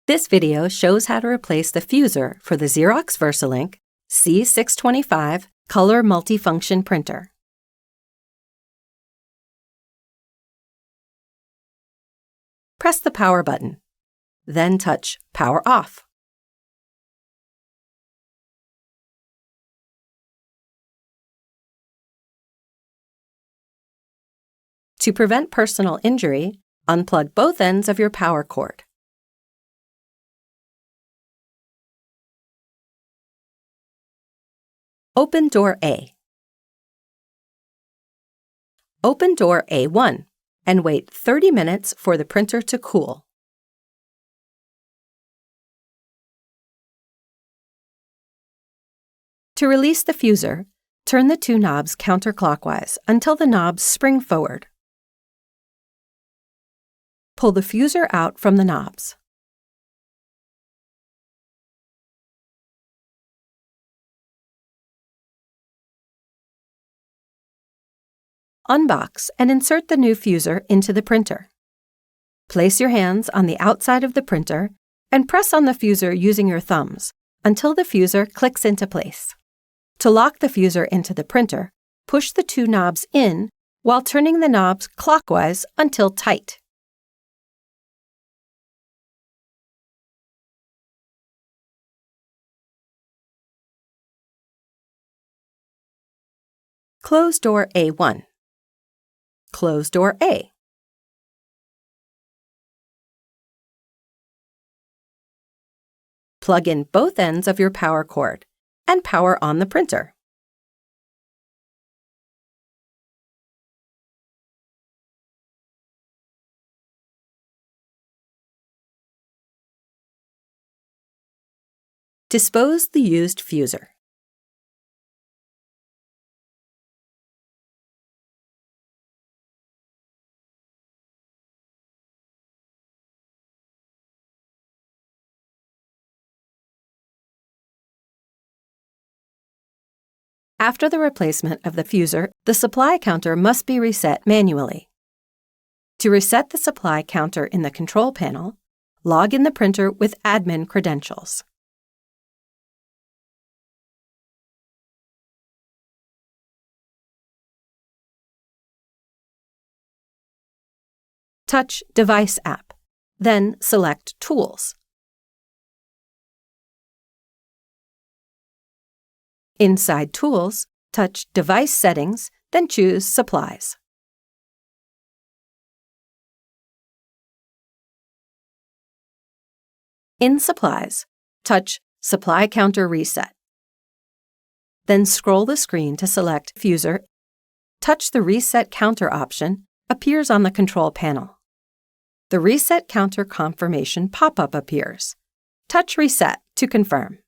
This video shows how to replace the fuser for the Xerox VersaLink C625 color multifunction printer. Press the power button, then touch Power Off. To prevent personal injury, unplug both ends of your power cord. Open door A. Open door A1 and wait 30 minutes for the printer to cool. To release the fuser, turn the two knobs counterclockwise until the knobs spring forward. Pull the fuser out from the knobs. Unbox and insert the new fuser into the printer. Place your hands on the outside of the printer and press on the fuser using your thumbs until the fuser clicks into place. To lock the fuser into the printer, push the two knobs in while turning the knobs clockwise until tight. Close door A1. Close door A. Plug in both ends of your power cord and power on the printer. Dispose the used fuser. After the replacement of the fuser, the supply counter must be reset manually. To reset the supply counter in the control panel, log in the printer with admin credentials. Touch Device app, then select Tools. Inside Tools, touch Device Settings, then choose Supplies. In Supplies, touch Supply Counter Reset. Then scroll the screen to select Fuser. Touch the Reset Counter option, appears on the control panel. The Reset Counter confirmation pop-up appears. Touch Reset to confirm.